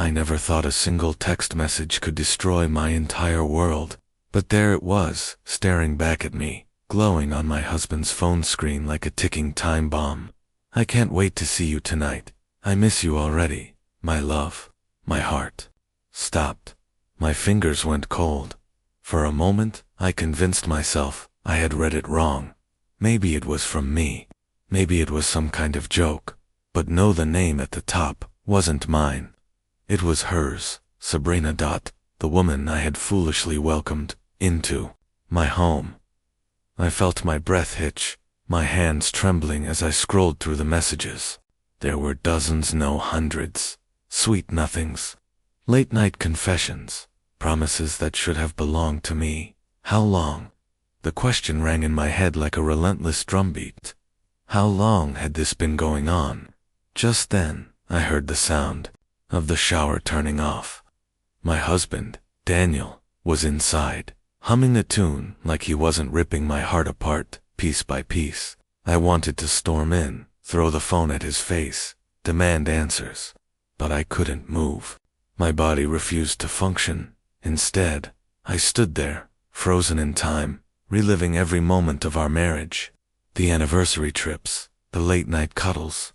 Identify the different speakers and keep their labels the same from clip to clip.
Speaker 1: I never thought a single text message could destroy my entire world. But there it was, staring back at me, glowing on my husband's phone screen like a ticking time bomb. I can't wait to see you tonight. I miss you already, my love. My heart stopped. My fingers went cold. For a moment, I convinced myself I had read it wrong. Maybe it was from me. Maybe it was some kind of joke. But no, the name at the top wasn't mine. It was hers, Sabrina. The woman I had foolishly welcomed into my home. I felt my breath hitch, my hands trembling as I scrolled through the messages. There were dozens, no hundreds. Sweet nothings. Late-night confessions. Promises that should have belonged to me. How long? The question rang in my head like a relentless drumbeat. How long had this been going on? Just then, I heard the sound of the shower turning off. My husband, Daniel, was inside, humming a tune like he wasn't ripping my heart apart, piece by piece. I wanted to storm in, throw the phone at his face, demand answers. But I couldn't move. My body refused to function. Instead, I stood there, frozen in time, reliving every moment of our marriage. The anniversary trips, the late-night cuddles,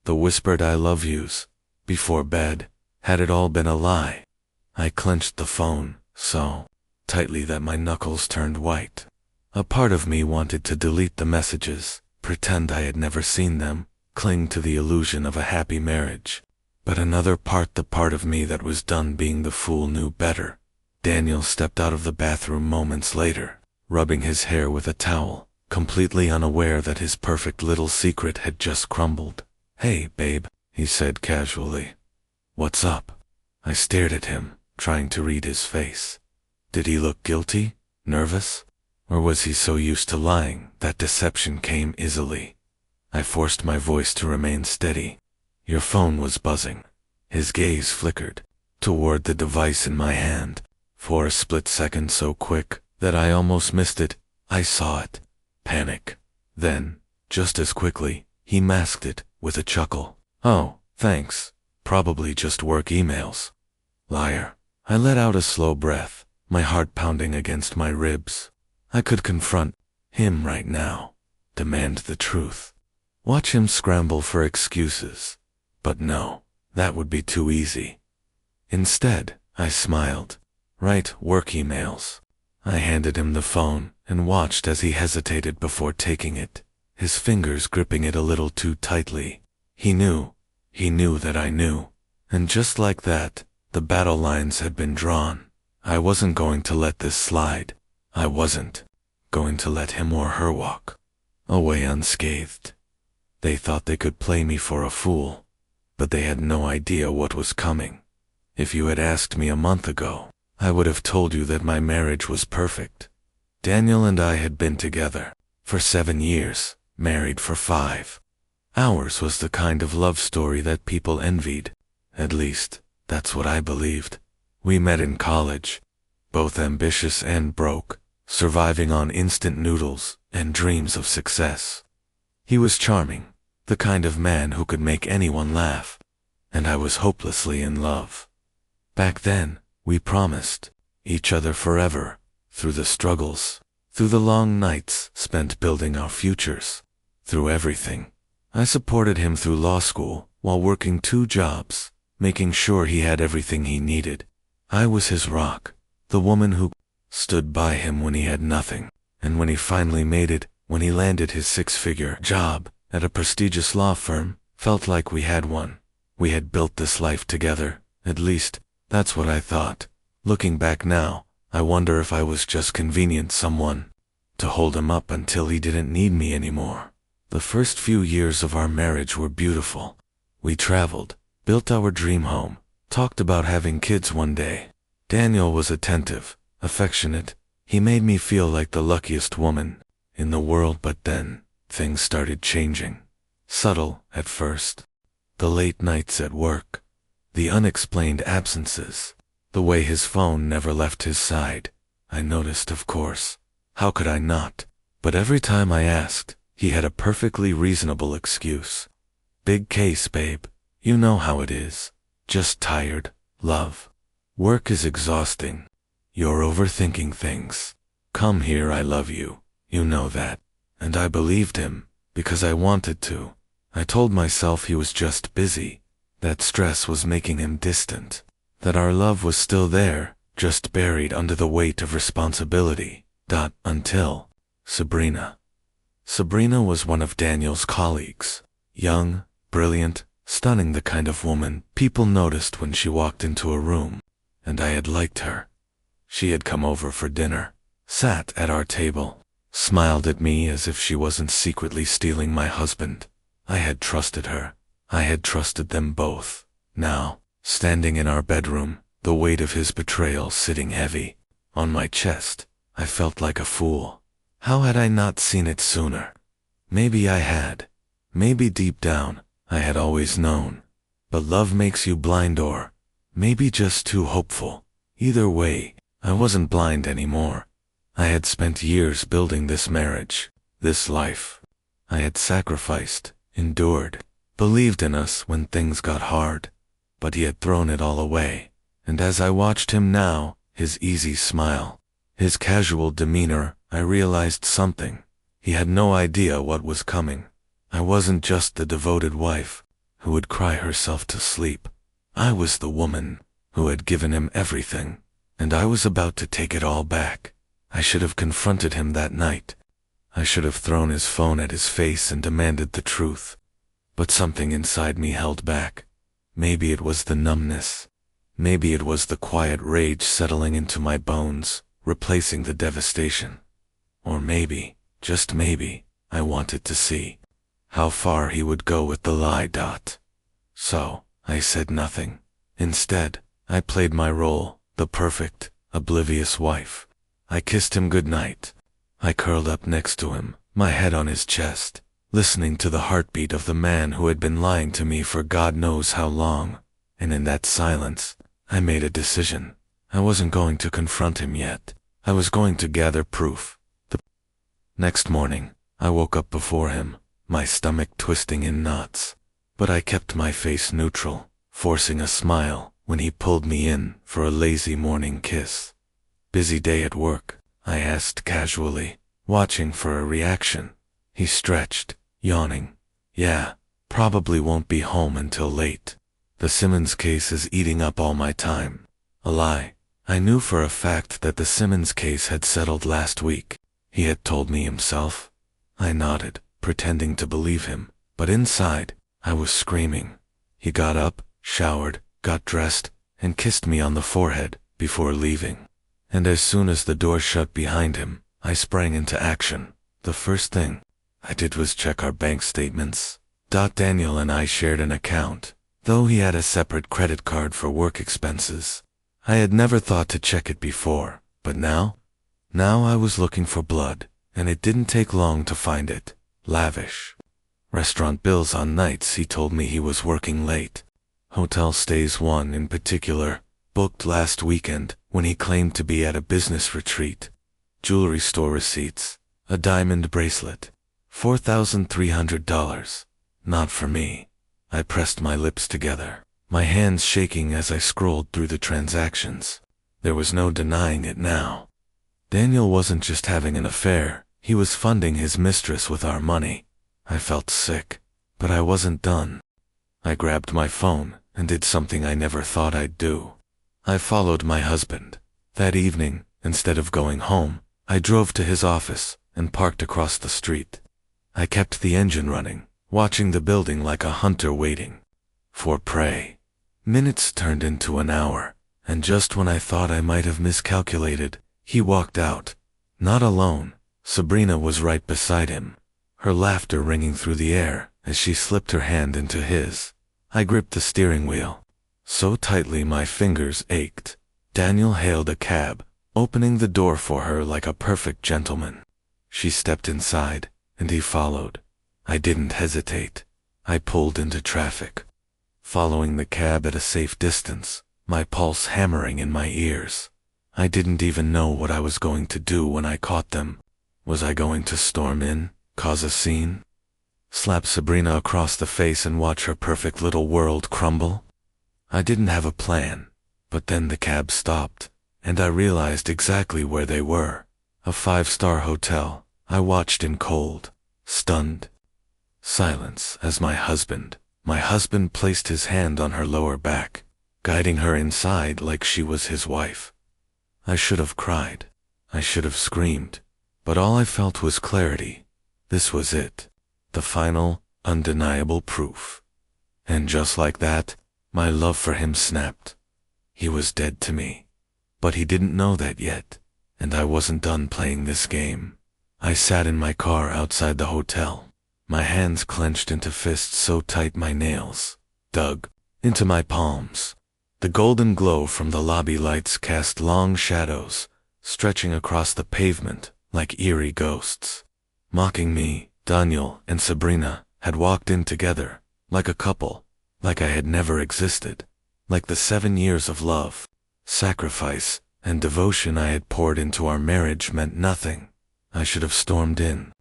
Speaker 1: the whispered I love yous before bed. Had it all been a lie? I clenched the phone so tightly that my knuckles turned white. A part of me wanted to delete the messages, pretend I had never seen them, cling to the illusion of a happy marriage. But another part, the part of me that was done being the fool, knew better. Daniel stepped out of the bathroom moments later, rubbing his hair with a towel, completely unaware that his perfect little secret had just crumbled. "Hey, babe," he said casually. "What's up?" I stared at him, trying to read his face. Did he look guilty, nervous? Or was he so used to lying that deception came easily? I forced my voice to remain steady. Your phone was buzzing. His gaze flickered toward the device in my hand. For a split second, so quick that I almost missed it, I saw it. Panic. Then, just as quickly, he masked it with a chuckle. "Oh, thanks. Probably just work emails." Liar. I let out a slow breath, my heart pounding against my ribs. I could confront him right now, demand the truth, watch him scramble for excuses. But no, that would be too easy. Instead, I smiled. Right, work emails. I handed him the phone and watched as he hesitated before taking it, his fingers gripping it a little too tightly. He knew that I knew. And just like that, the battle lines had been drawn. I wasn't going to let this slide. I wasn't going to let him or her walk away unscathed. They thought they could play me for a fool, but they had no idea what was coming. If you had asked me a month ago, I would have told you that my marriage was perfect. Daniel and I had been together for 7 years, married for 5. Ours was the kind of love story that people envied. At least, that's what I believed. We met in college, both ambitious and broke, surviving on instant noodles and dreams of success. He was charming, the kind of man who could make anyone laugh, and I was hopelessly in love. Back then, we promised each other forever, through the struggles, through the long nights spent building our futures, through everything. I supported him through law school while working 2 jobs, making sure he had everything he needed. I was his rock, the woman who stood by him when he had nothing, and when he finally made it, when he landed his 6-figure job at a prestigious law firm, felt like we had one. We had built this life together, at least, that's what I thought. Looking back now, I wonder if I was just convenient someone to hold him up until he didn't need me anymore. The first few years of our marriage were beautiful. We traveled, built our dream home, talked about having kids one day. Daniel was attentive, affectionate. He made me feel like the luckiest woman in the world, but then things started changing. Subtle at first. The late nights at work, the unexplained absences, the way his phone never left his side. I noticed, of course. How could I not? But every time I asked, he had a perfectly reasonable excuse. "Big case, babe. You know how it is. Just tired. Love. Work is exhausting. You're overthinking things. Come here, I love you. You know that. And I believed him, because I wanted to. I told myself he was just busy, that stress was making him distant, that our love was still there, just buried under the weight of responsibility. Until Sabrina. Sabrina was one of Daniel's colleagues. Young, brilliant, stunning, the kind of woman people noticed when she walked into a room. And I had liked her. She had come over for dinner, sat at our table, smiled at me as if she wasn't secretly stealing my husband. I had trusted her. I had trusted them both. Now, standing in our bedroom, the weight of his betrayal sitting heavy on my chest, I felt like a fool. How had I not seen it sooner? Maybe I had. Maybe deep down, I had always known. But love makes you blind, or maybe just too hopeful. Either way, I wasn't blind anymore. I had spent years building this marriage, this life. I had sacrificed, endured, believed in us when things got hard. But he had thrown it all away. And as I watched him now, his easy smile, his casual demeanor, I realized something. He had no idea what was coming. I wasn't just the devoted wife who would cry herself to sleep. I was the woman who had given him everything, and I was about to take it all back. I should have confronted him that night. I should have thrown his phone at his face and demanded the truth. But something inside me held back. Maybe it was the numbness. Maybe it was the quiet rage settling into my bones, replacing the devastation. Or maybe, just maybe, I wanted to see how far he would go with the lie. So, I said nothing. Instead, I played my role, the perfect, oblivious wife. I kissed him goodnight. I curled up next to him, my head on his chest, listening to the heartbeat of the man who had been lying to me for God knows how long. And in that silence, I made a decision. I wasn't going to confront him yet. I was going to gather proof. The next morning, I woke up before him, my stomach twisting in knots. But I kept my face neutral, forcing a smile when he pulled me in for a lazy morning kiss. "Busy day at work?" I asked casually, watching for a reaction. He stretched, yawning. "Yeah, probably won't be home until late. The Simmons case is eating up all my time." A lie. I knew for a fact that the Simmons case had settled last week. He had told me himself. I nodded, pretending to believe him, but inside, I was screaming. He got up, showered, got dressed, and kissed me on the forehead before leaving. And as soon as the door shut behind him, I sprang into action. The first thing I did was check our bank statements. Daniel and I shared an account, though he had a separate credit card for work expenses. I had never thought to check it before, but now I was looking for blood, and it didn't take long to find it. Lavish restaurant bills on nights he told me he was working late. Hotel stays, one in particular, booked last weekend when he claimed to be at a business retreat. Jewelry store receipts, a diamond bracelet, $4,300. Not for me. I pressed my lips together, my hands shaking as I scrolled through the transactions. There was no denying it now. Daniel wasn't just having an affair, he was funding his mistress with our money. I felt sick, but I wasn't done. I grabbed my phone and did something I never thought I'd do. I followed my husband. That evening, instead of going home, I drove to his office and parked across the street. I kept the engine running, watching the building like a hunter waiting for prey. Minutes turned into an hour, and just when I thought I might have miscalculated, he walked out. Not alone. Sabrina was right beside him, her laughter ringing through the air as she slipped her hand into his. I gripped the steering wheel so tightly my fingers ached. Daniel hailed a cab, opening the door for her like a perfect gentleman. She stepped inside, and he followed. I didn't hesitate. I pulled into traffic, following the cab at a safe distance, my pulse hammering in my ears. I didn't even know what I was going to do when I caught them. Was I going to storm in, cause a scene, slap Sabrina across the face and watch her perfect little world crumble? I didn't have a plan. But then the cab stopped, and I realized exactly where they were. A 5-star hotel. I watched in cold, stunned silence as my husband placed his hand on her lower back, guiding her inside like she was his wife. I should have cried. I should have screamed. But all I felt was clarity. This was it. The final, undeniable proof. And just like that, my love for him snapped. He was dead to me. But he didn't know that yet, and I wasn't done playing this game. I sat in my car outside the hotel, my hands clenched into fists so tight my nails dug into my palms. The golden glow from the lobby lights cast long shadows, stretching across the pavement like eerie ghosts. Mocking me, Daniel and Sabrina had walked in together, like a couple, like I had never existed, like the 7 years of love, sacrifice, and devotion I had poured into our marriage meant nothing. I should have stormed in.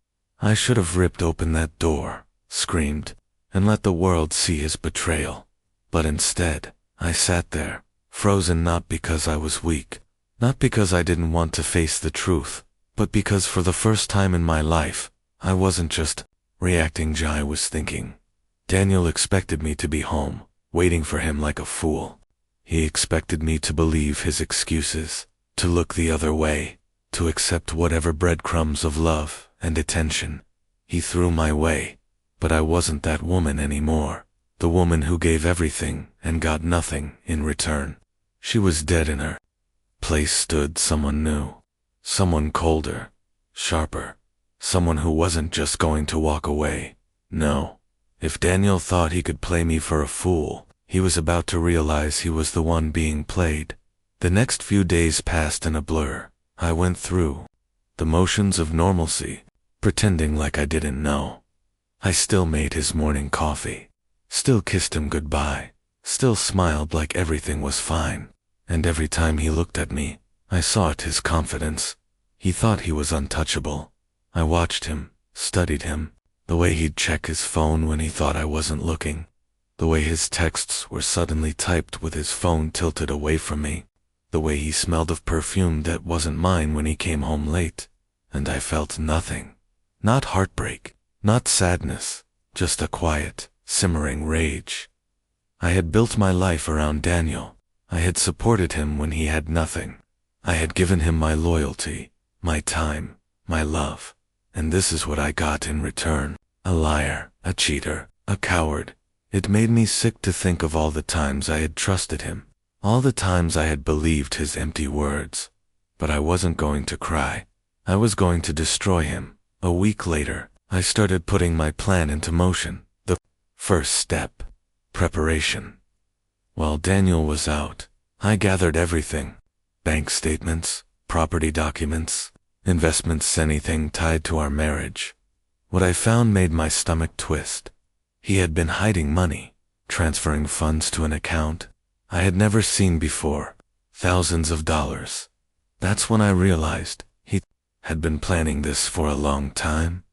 Speaker 1: I should have ripped open that door, screamed, and let the world see his betrayal. But instead, I sat there, frozen, not because I was weak, not because I didn't want to face the truth, but because for the first time in my life, I wasn't just reacting, I was thinking. Daniel expected me to be home, waiting for him like a fool. He expected me to believe his excuses, to look the other way, to accept whatever breadcrumbs of love and attention he threw my way. But I wasn't that woman anymore, the woman who gave everything and got nothing in return. She was dead. In her place stood someone new, someone colder, sharper, someone who wasn't just going to walk away. No. If Daniel thought he could play me for a fool, he was about to realize he was the one being played. The next few days passed in a blur. I went through the motions of normalcy, pretending like I didn't know. I still made his morning coffee, still kissed him goodbye, still smiled like everything was fine. And every time he looked at me, I saw it, his confidence. He thought he was untouchable. I watched him, studied him, the way he'd check his phone when he thought I wasn't looking, the way his texts were suddenly typed with his phone tilted away from me, the way he smelled of perfume that wasn't mine when he came home late. And I felt nothing. Not heartbreak, not sadness, just a quiet, simmering rage. I had built my life around Daniel. I had supported him when he had nothing. I had given him my loyalty, my time, my love. And this is what I got in return. A liar, a cheater, a coward. It made me sick to think of all the times I had trusted him, all the times I had believed his empty words. But I wasn't going to cry. I was going to destroy him. A week later, I started putting my plan into motion. The first step, preparation. While Daniel was out, I gathered everything. Bank statements, property documents, investments, anything tied to our marriage. What I found made my stomach twist. He had been hiding money, transferring funds to an account I had never seen before, thousands of dollars. That's when I realized he had been planning this for a long time.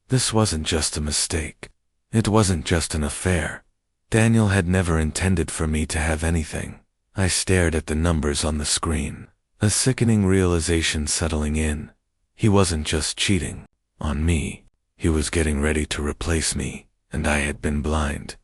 Speaker 1: This wasn't just a mistake. It wasn't just an affair. Daniel had never intended for me to have anything. I stared at the numbers on the screen, a sickening realization settling in. He wasn't just cheating on me. He was getting ready to replace me, and I had been blind.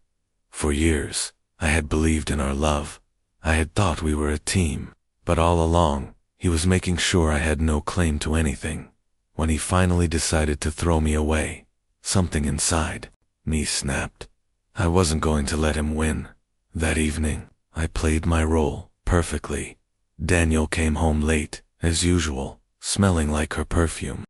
Speaker 1: For years, I had believed in our love. I had thought we were a team, but all along, he was making sure I had no claim to anything. When he finally decided to throw me away, something inside me snapped. I wasn't going to let him win. That evening, I played my role perfectly. Daniel came home late, as usual, smelling like her perfume.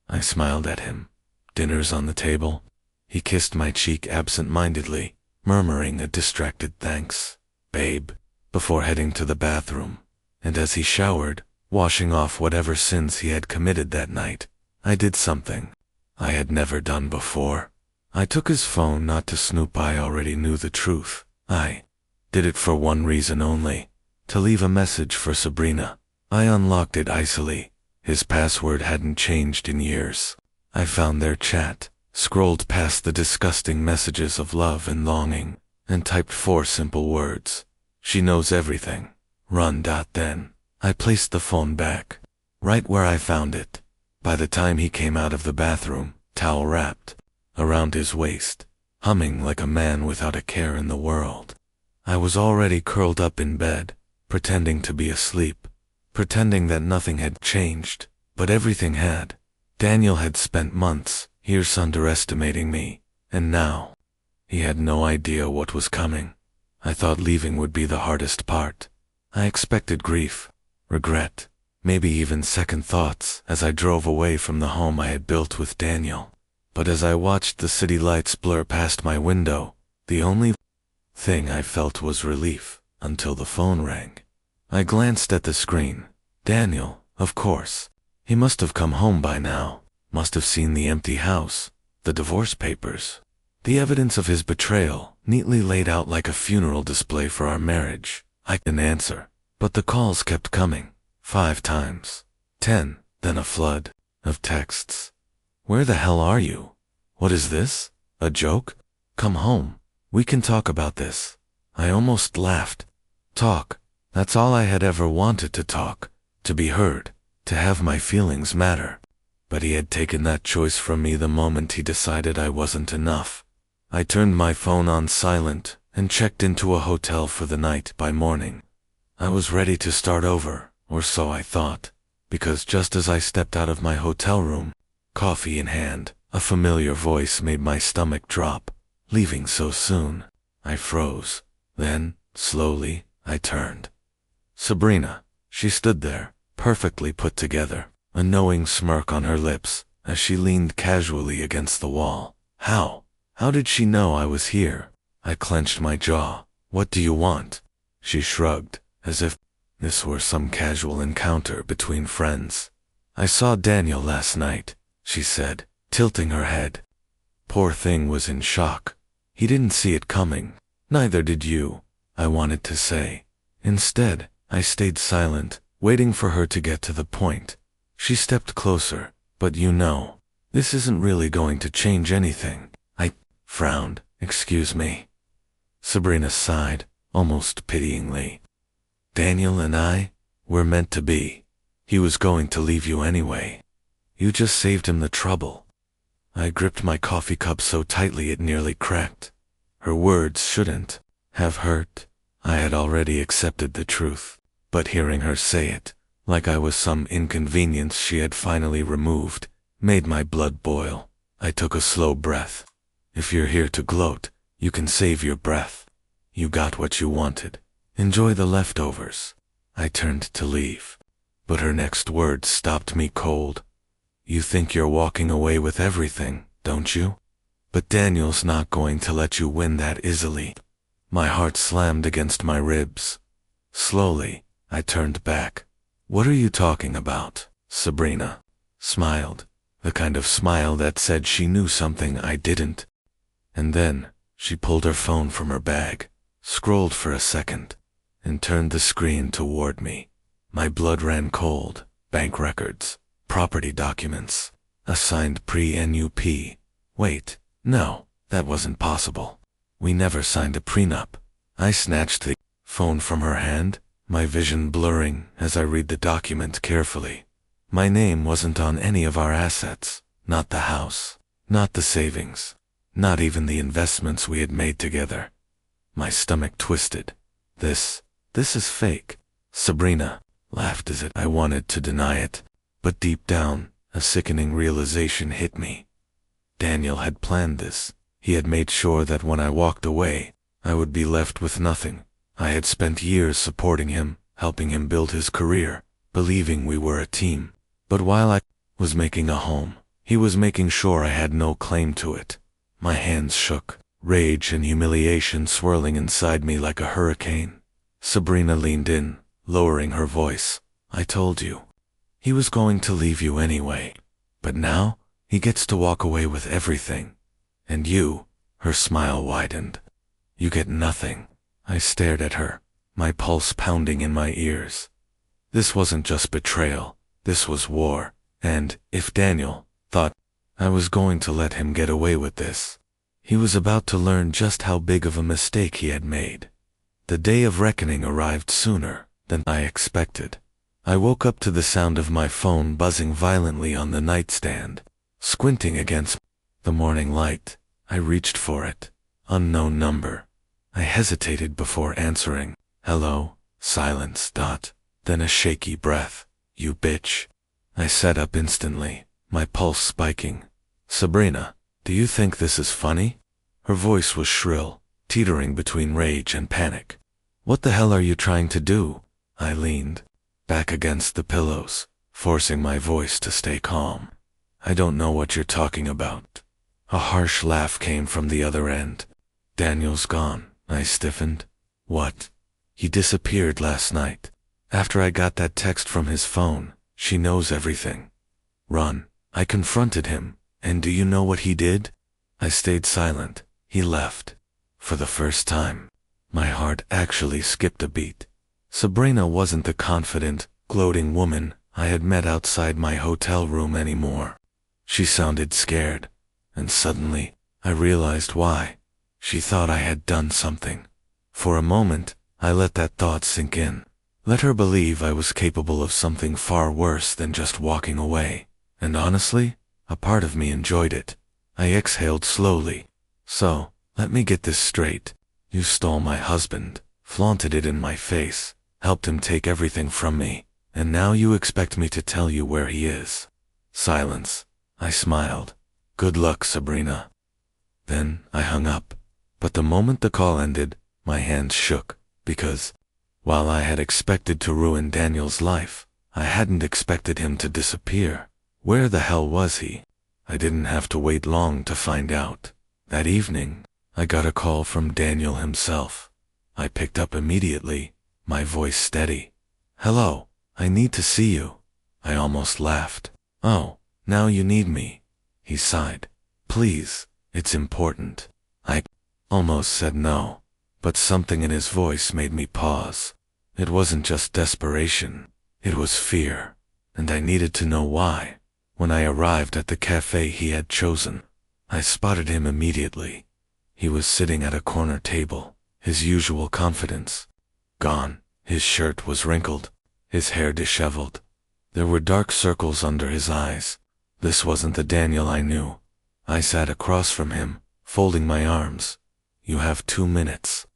Speaker 1: I smiled at him. Dinner's on the table. He kissed my cheek absent-mindedly, murmuring a distracted thanks, babe, before heading to the bathroom. And as he showered, washing off whatever sins he had committed that night, I did something I had never done before. I took his phone not to snoop. I already knew the truth. I did it for one reason only, to leave a message for Sabrina. I unlocked it icily. His password hadn't changed in years. I found their chat, scrolled past the disgusting messages of love and longing, and typed 4 simple words. She knows everything. Run. Then I placed the phone back, right where I found it. By the time he came out of the bathroom, towel wrapped around his waist, humming like a man without a care in the world, I was already curled up in bed, pretending to be asleep, pretending that nothing had changed, but everything had. Daniel had spent months years underestimating me, and now he had no idea what was coming. I thought leaving would be the hardest part. I expected grief, regret, maybe even second thoughts as I drove away from the home I had built with Daniel. But as I watched the city lights blur past my window, the only thing I felt was relief, until the phone rang. I glanced at the screen. Daniel, of course. He must have come home by now, must have seen the empty house, the divorce papers, the evidence of his betrayal, neatly laid out like a funeral display for our marriage. I didn't answer, but the calls kept coming. 5 times, 10, then a flood of texts. Where the hell are you? What is this? A joke? Come home. We can talk about this. I almost laughed. Talk. That's all I had ever wanted, to talk, to be heard, to have my feelings matter. But he had taken that choice from me the moment he decided I wasn't enough. I turned my phone on silent and checked into a hotel for the night. By morning, I was ready to start over, or so I thought, because just as I stepped out of my hotel room, coffee in hand, a familiar voice made my stomach drop. Leaving so soon? I froze. Then, slowly, I turned. Sabrina. She stood there, perfectly put together, a knowing smirk on her lips, as she leaned casually against the wall. How did she know I was here? I clenched my jaw. What do you want? She shrugged, as if this were some casual encounter between friends. I saw Daniel last night, she said, tilting her head. Poor thing was in shock. He didn't see it coming. Neither did you, I wanted to say. Instead, I stayed silent, waiting for her to get to the point. She stepped closer. But you know, this isn't really going to change anything. I frowned. Excuse me. Sabrina sighed, almost pityingly. Daniel and I, we're meant to be. He was going to leave you anyway. You just saved him the trouble. I gripped my coffee cup so tightly it nearly cracked. Her words shouldn't have hurt. I had already accepted the truth, but hearing her say it, like I was some inconvenience she had finally removed, made my blood boil. I took a slow breath. If you're here to gloat, you can save your breath. You got what you wanted. Enjoy the leftovers. I turned to leave, but her next words stopped me cold. You think you're walking away with everything, don't you? But Daniel's not going to let you win that easily. My heart slammed against my ribs. Slowly, I turned back. What are you talking about? Sabrina smiled, the kind of smile that said she knew something I didn't. And then, she pulled her phone from her bag, scrolled for a second, and turned the screen toward me. My blood ran cold. Bank records, property documents, a signed pre-NUP. Wait, no, that wasn't possible. We never signed a prenup. I snatched the phone from her hand, my vision blurring as I read the document carefully. My name wasn't on any of our assets, not the house, not the savings, not even the investments we had made together. My stomach twisted. This is fake. Sabrina laughed as I wanted to deny it, but deep down, a sickening realization hit me. Daniel had planned this. He had made sure that when I walked away, I would be left with nothing. I had spent years supporting him, helping him build his career, believing we were a team. But while I was making a home, he was making sure I had no claim to it. My hands shook, rage and humiliation swirling inside me like a hurricane. Sabrina leaned in, lowering her voice. I told you. He was going to leave you anyway. But now, he gets to walk away with everything. And you, her smile widened. You get nothing. I stared at her, my pulse pounding in my ears. This wasn't just betrayal. This was war. And, if Daniel thought I was going to let him get away with this, he was about to learn just how big of a mistake he had made. The day of reckoning arrived sooner than I expected. I woke up to the sound of my phone buzzing violently on the nightstand. Squinting against the morning light, I reached for it. Unknown number. I hesitated before answering. Hello? Silence. Then a shaky breath. You bitch. I sat up instantly, my pulse spiking. Sabrina, do you think this is funny? Her voice was shrill, teetering between rage and panic. What the hell are you trying to do? I leaned back against the pillows, forcing my voice to stay calm. I don't know what you're talking about. A harsh laugh came from the other end. Daniel's gone. I stiffened. What? He disappeared last night. After I got that text from his phone. She knows everything. Run. I confronted him. And do you know what he did? I stayed silent. He left. For the first time, my heart actually skipped a beat. Sabrina wasn't the confident, gloating woman I had met outside my hotel room anymore. She sounded scared, and suddenly, I realized why. She thought I had done something. For a moment, I let that thought sink in. Let her believe I was capable of something far worse than just walking away. And honestly, a part of me enjoyed it. I exhaled slowly. So, let me get this straight. You stole my husband, flaunted it in my face, helped him take everything from me, and now you expect me to tell you where he is. Silence. I smiled. Good luck, Sabrina. Then I hung up. But the moment the call ended, my hands shook, because, while I had expected to ruin Daniel's life, I hadn't expected him to disappear. Where the hell was he? I didn't have to wait long to find out. That evening, I got a call from Daniel himself. I picked up immediately, my voice steady. Hello, I need to see you. I almost laughed. Oh, now you need me. He sighed. Please, it's important. I almost said no, but something in his voice made me pause. It wasn't just desperation, it was fear, and I needed to know why. When I arrived at the cafe he had chosen, I spotted him immediately. He was sitting at a corner table, his usual confidence gone. His shirt was wrinkled, his hair disheveled. There were dark circles under his eyes. This wasn't the Daniel I knew. I sat across from him, folding my arms. You have 2 minutes.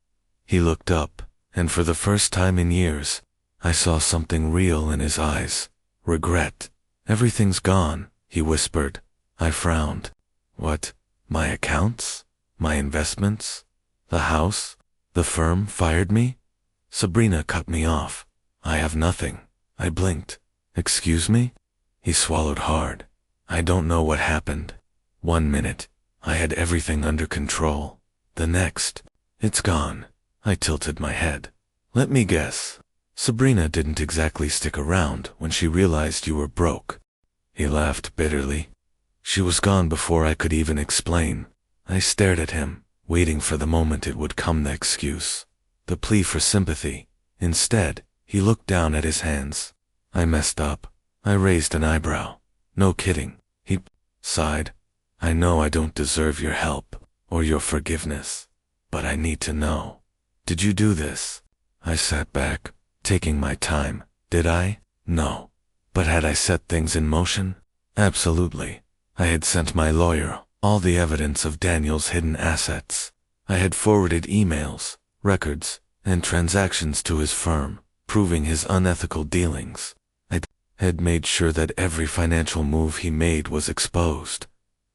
Speaker 1: He looked up, and for the first time in years, I saw something real in his eyes. Regret. Everything's gone, he whispered. I frowned. What? My accounts? My investments? The house? The firm fired me? Sabrina cut me off. I have nothing. I blinked. Excuse me? He swallowed hard. I don't know what happened. 1 minute, I had everything under control. The next, it's gone. I tilted my head. Let me guess. Sabrina didn't exactly stick around when she realized you were broke. He laughed bitterly. She was gone before I could even explain. I stared at him, waiting for the moment it would come, the excuse, the plea for sympathy. Instead, he looked down at his hands. I messed up. I raised an eyebrow. No kidding. He sighed. I know I don't deserve your help, or your forgiveness, but I need to know. Did you do this? I sat back, taking my time. Did I? No. But had I set things in motion? Absolutely. I had sent my lawyer all the evidence of Daniel's hidden assets. I had forwarded emails, records, and transactions to his firm, proving his unethical dealings. I had made sure that every financial move he made was exposed.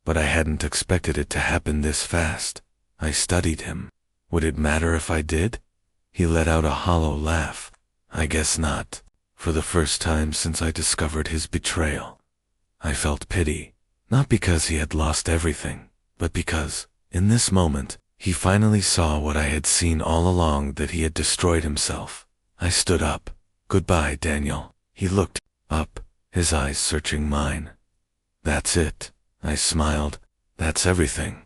Speaker 1: But I hadn't expected it to happen this fast. I studied him. Would it matter if I did? He let out a hollow laugh. I guess not. For the first time since I discovered his betrayal, I felt pity. Not because he had lost everything, but because, in this moment, he finally saw what I had seen all along, that he had destroyed himself. I stood up. Goodbye, Daniel. He looked up, his eyes searching mine. That's it. I smiled. That's everything.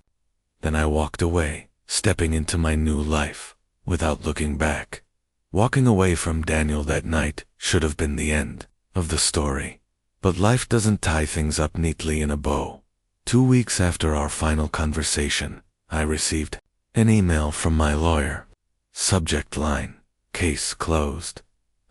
Speaker 1: Then I walked away, stepping into my new life, without looking back. Walking away from Daniel that night should have been the end of the story. But life doesn't tie things up neatly in a bow. 2 weeks after our final conversation, I received an email from my lawyer. Subject line, case closed.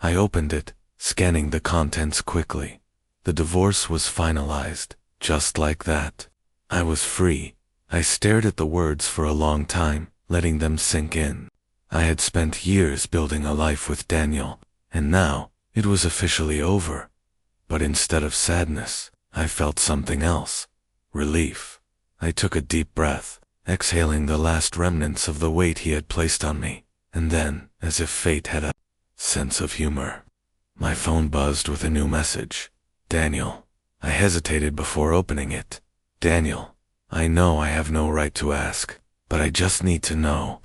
Speaker 1: I opened it, scanning the contents quickly. The divorce was finalized, just like that. I was free. I stared at the words for a long time, letting them sink in. I had spent years building a life with Daniel, and now it was officially over. But instead of sadness, I felt something else. Relief. I took a deep breath, exhaling the last remnants of the weight he had placed on me, and then, as if fate had a sense of humor, my phone buzzed with a new message. Daniel. I hesitated before opening it. Daniel, I know I have no right to ask, but I just need to know.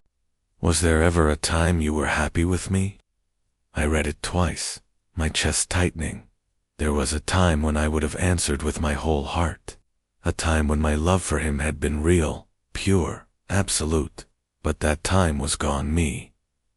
Speaker 1: Was there ever a time you were happy with me? I read it twice, my chest tightening. There was a time when I would have answered with my whole heart. A time when my love for him had been real, pure, absolute. But that time was gone.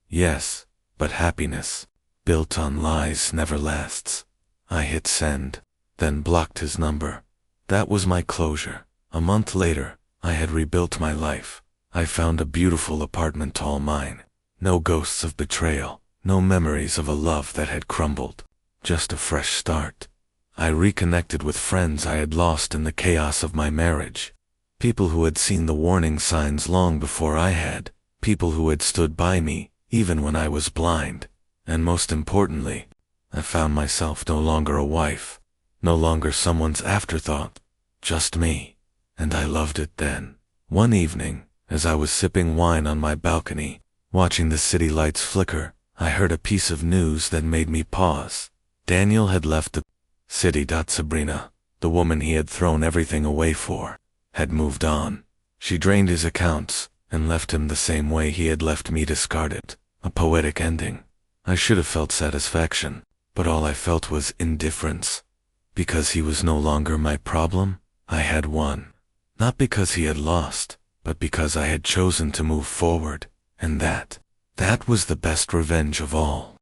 Speaker 1: Yes, but happiness, built on lies, never lasts. I hit send, then blocked his number. That was my closure. A month later, I had rebuilt my life. I found a beautiful apartment all mine. No ghosts of betrayal, no memories of a love that had crumbled. Just a fresh start. I reconnected with friends I had lost in the chaos of my marriage. People who had seen the warning signs long before I had. People who had stood by me, even when I was blind. And most importantly, I found myself no longer a wife, no longer someone's afterthought, just me. And I loved it then. One evening, as I was sipping wine on my balcony, watching the city lights flicker, I heard a piece of news that made me pause. Daniel had left the city. Sabrina, the woman he had thrown everything away for, had moved on. She drained his accounts and left him the same way he had left me, discarded. A poetic ending. I should have felt satisfaction, but all I felt was indifference. Because he was no longer my problem, I had won. Not because he had lost, but because I had chosen to move forward, and that was the best revenge of all.